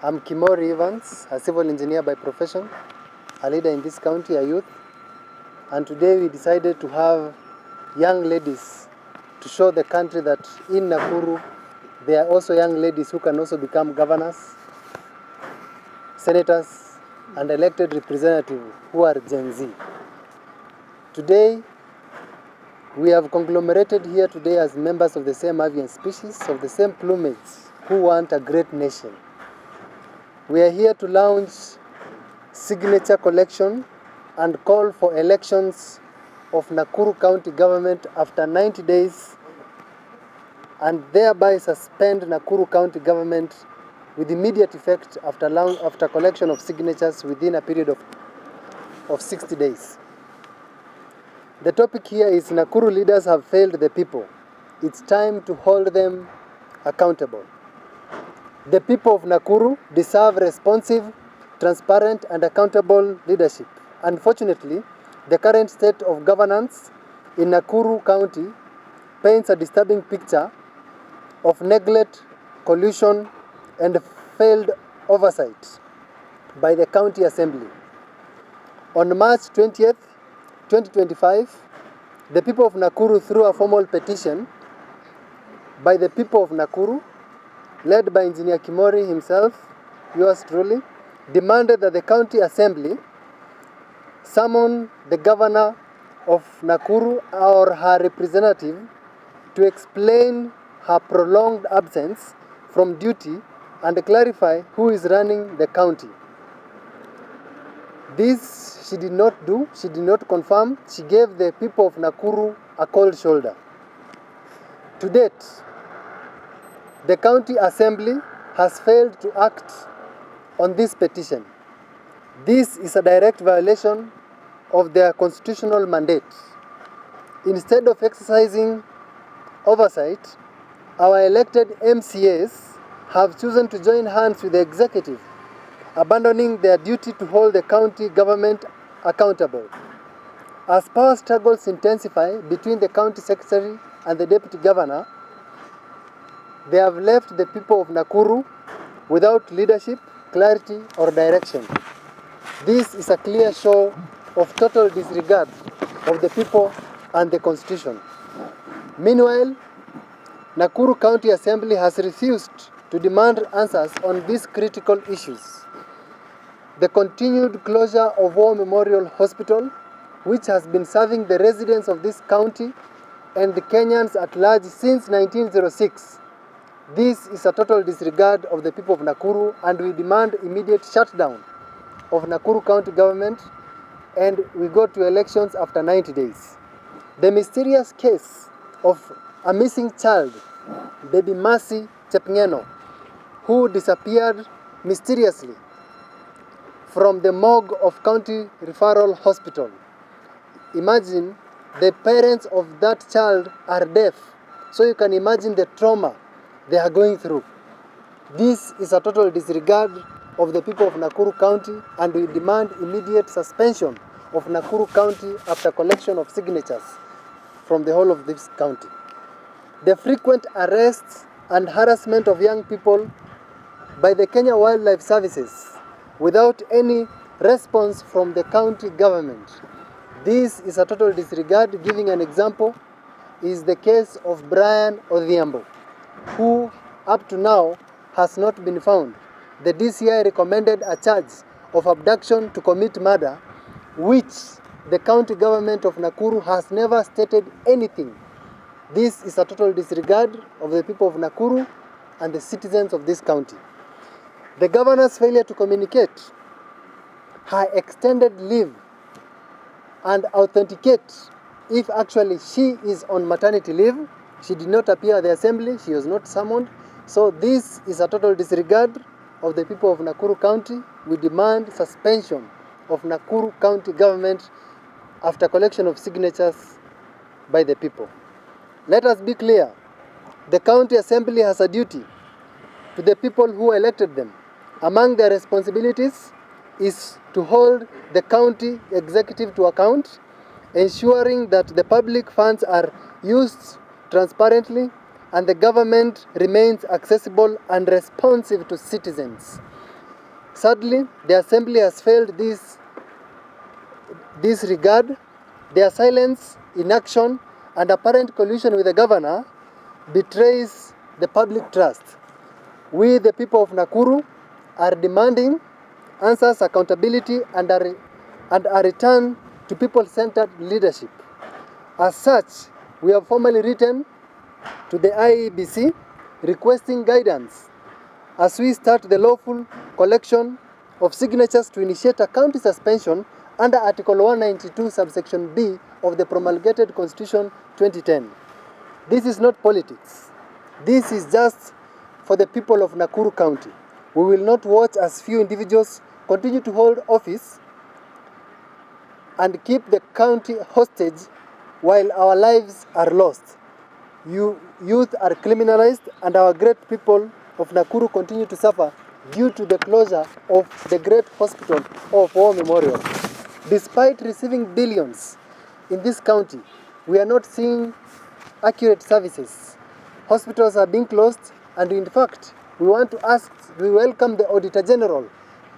I'm Kimori Evans, a civil engineer by profession, a leader in this county, a youth, and today we decided to have young ladies to show the country that in Nakuru there are also young ladies who can also become governors, senators, and elected representatives who are Gen Z. Today, we have conglomerated here today as members of the same avian species, of the same plumage, who want a great nation. We are here to launch signature collection and call for elections of Nakuru County government after 90 days and thereby suspend Nakuru County government with immediate effect after collection of signatures within a period of 60 days. The topic here is Nakuru leaders have failed the people. It's time to hold them accountable. The people of Nakuru deserve responsive, transparent, and accountable leadership. Unfortunately, the current state of governance in Nakuru County paints a disturbing picture of neglect, collusion, and failed oversight by the County Assembly. On March 20th, 2025, the people of Nakuru, through a formal petition by the people of Nakuru, led by Engineer Kimori himself, yours truly, demanded that the County Assembly summon the Governor of Nakuru or her representative to explain her prolonged absence from duty and clarify who is running the county. This she did not do, she did not confirm, she gave the people of Nakuru a cold shoulder. To date, the County Assembly has failed to act on this petition. This is a direct violation of their constitutional mandate. Instead of exercising oversight, our elected MCAs have chosen to join hands with the executive, abandoning their duty to hold the county government accountable. As power struggles intensify between the county secretary and the deputy governor, they have left the people of Nakuru without leadership, clarity, or direction. This is a clear show of total disregard of the people and the Constitution. Meanwhile, Nakuru County Assembly has refused to demand answers on these critical issues. The continued closure of War Memorial Hospital, which has been serving the residents of this county and the Kenyans at large since 1906. This is a total disregard of the people of Nakuru, and we demand immediate shutdown of Nakuru County government, and we go to elections after 90 days. The mysterious case of a missing child, baby Mercy Chepngeno, who disappeared mysteriously from the morgue of County Referral Hospital. Imagine the parents of that child are deaf, so you can imagine the trauma they are going through. This is a total disregard of the people of Nakuru County, and we demand immediate suspension of Nakuru County after collection of signatures from the whole of this county. The frequent arrests and harassment of young people by the Kenya Wildlife Services without any response from the county government. This is a total disregard. Giving an example is the case of Brian Odhiambo, who up to now has not been found. The DCI recommended a charge of abduction to commit murder, which the county government of Nakuru has never stated anything. This is a total disregard of the people of Nakuru and the citizens of this county. The governor's failure to communicate her extended leave and authenticate if actually she is on maternity leave. She did not appear at the assembly, she was not summoned. So this is a total disregard of the people of Nakuru County. We demand suspension of Nakuru County government after collection of signatures by the people. Let us be clear. The county assembly has a duty to the people who elected them. Among their responsibilities is to hold the county executive to account, ensuring that the public funds are used transparently and the government remains accessible and responsive to citizens. Sadly, the Assembly has failed this regard. Their silence, inaction, and apparent collusion with the governor betrays the public trust. We, the people of Nakuru, are demanding answers, accountability, and a return to people-centered leadership. As such, we have formally written to the IEBC requesting guidance as we start the lawful collection of signatures to initiate a county suspension under Article 192, subsection B of the promulgated Constitution 2010. This is not politics. This is just for the people of Nakuru County. We will not watch as few individuals continue to hold office and keep the county hostage while our lives are lost. Youth are criminalized and our great people of Nakuru continue to suffer due to the closure of the great hospital of War Memorial. Despite receiving billions in this county, we are not seeing accurate services. Hospitals are being closed, and in fact, we welcome the Auditor General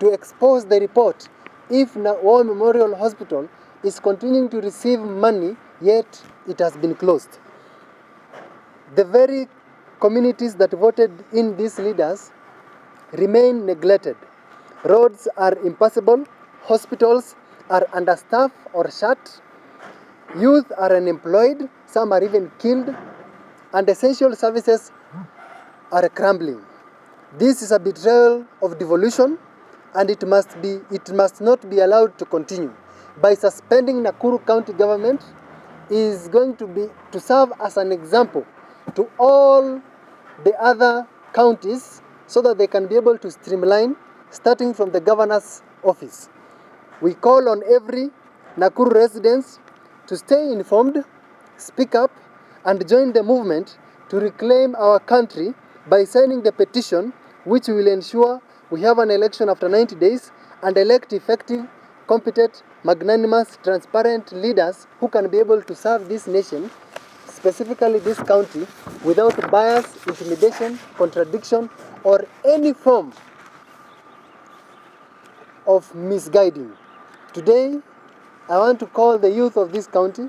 to expose the report if War Memorial Hospital is continuing to receive money, yet it has been closed. The very communities that voted in these leaders remain neglected. Roads are impassable, hospitals are understaffed or shut, youth are unemployed, some are even killed, and essential services are crumbling. This is a betrayal of devolution, and it must not be allowed to continue. By suspending Nakuru County government is going to serve as an example to all the other counties so that they can be able to streamline, starting from the governor's office. We call on every Nakuru resident to stay informed, speak up, and join the movement to reclaim our country by signing the petition, which will ensure we have an election after 90 days and elect effective, competent, magnanimous, transparent leaders who can be able to serve this nation, specifically this county, without bias, intimidation, contradiction, or any form of misguiding. Today, I want to call the youth of this county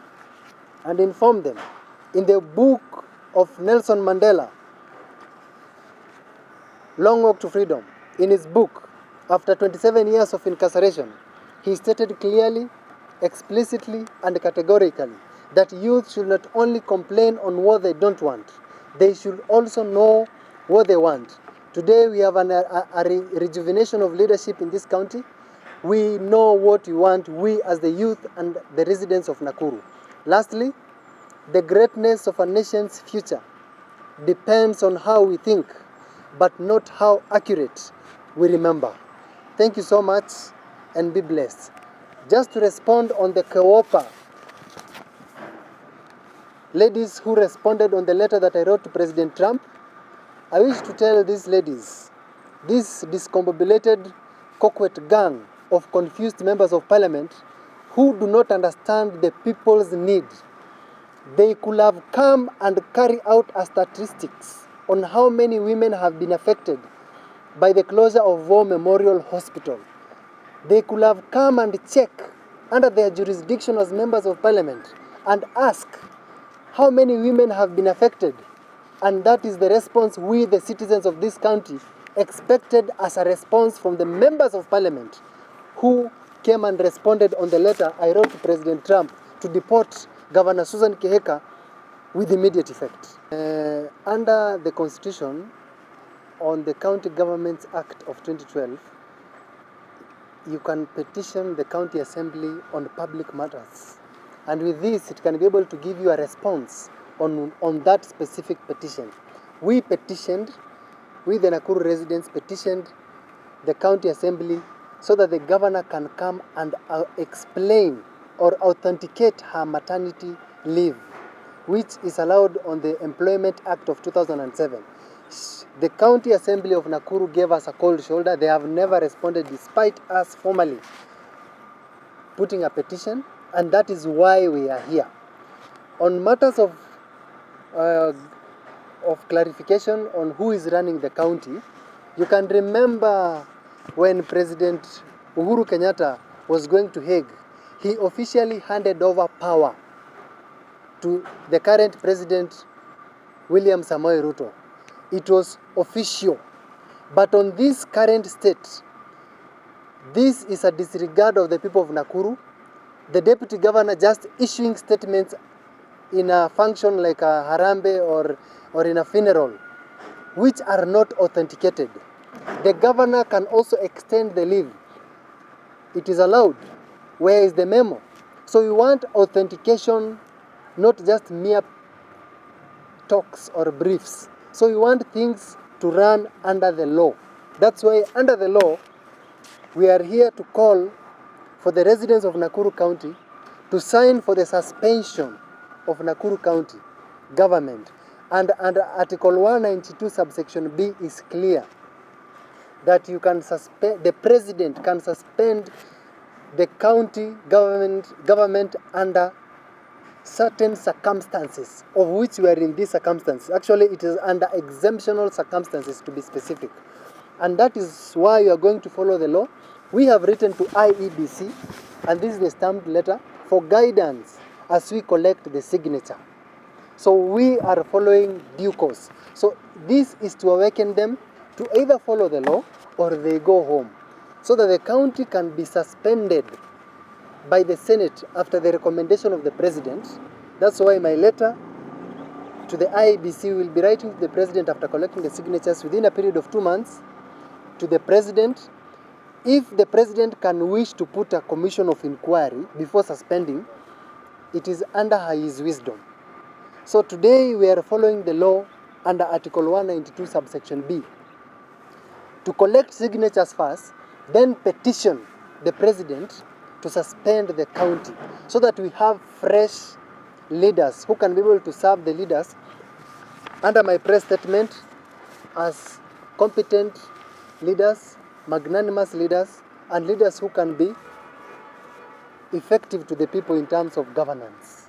and inform them. In the book of Nelson Mandela, Long Walk to Freedom, in his book, after 27 years of incarceration, he stated clearly, explicitly, and categorically that youth should not only complain on what they don't want, they should also know what they want. Today we have a rejuvenation of leadership in this county. We know what we want, we as the youth and the residents of Nakuru. Lastly, the greatness of a nation's future depends on how we think, but not how accurate we remember. Thank you so much and be blessed. Just to respond on the Keopa ladies who responded on the letter that I wrote to President Trump, I wish to tell these ladies, this discombobulated coquette gang of confused members of parliament who do not understand the people's need. They could have come and carry out a statistics on how many women have been affected by the closure of War Memorial Hospital. They could have come and check under their jurisdiction as members of parliament and ask how many women have been affected. And that is the response we, the citizens of this county, expected as a response from the members of parliament who came and responded on the letter I wrote to President Trump to deport Governor Susan Keheka with immediate effect. Under the Constitution, on the County Governments Act of 2012, you can petition the County Assembly on public matters. And with this, it can be able to give you a response on that specific petition. We the Nakuru residents petitioned the County Assembly so that the governor can come and explain or authenticate her maternity leave, which is allowed on the Employment Act of 2007. The County Assembly of Nakuru gave us a cold shoulder. They have never responded despite us formally putting a petition, and that is why we are here. On matters of clarification on who is running the county, you can remember when President Uhuru Kenyatta was going to Hague, he officially handed over power to the current President William Samoei Ruto. It was official. But on this current state, this is a disregard of the people of Nakuru. The deputy governor just issuing statements in a function like a harambe or in a funeral, which are not authenticated. The governor can also extend the leave. It is allowed. Where is the memo? So we want authentication, not just mere talks or briefs. So we want things to run under the law. That's why under the law, we are here to call for the residents of Nakuru County to sign for the suspension of Nakuru County government. And under Article 192 subsection B is clear that you can suspend, the president can suspend the county government under certain circumstances, of which we are in these circumstances. Actually, it is under exemptional circumstances, to be specific. And that is why you are going to follow the law. We have written to IEBC, and this is the stamped letter, for guidance as we collect the signature. So we are following due course. So this is to awaken them to either follow the law or they go home, so that the county can be suspended by the Senate after the recommendation of the President. That's why my letter to the IEBC will be writing to the President after collecting the signatures within a period of 2 months to the President. If the President can wish to put a commission of inquiry before suspending, it is under his wisdom. So today we are following the law under Article 192 subsection B to collect signatures first, then petition the President to suspend the county, so that we have fresh leaders who can be able to serve the leaders under my press statement as competent leaders, magnanimous leaders, and leaders who can be effective to the people in terms of governance.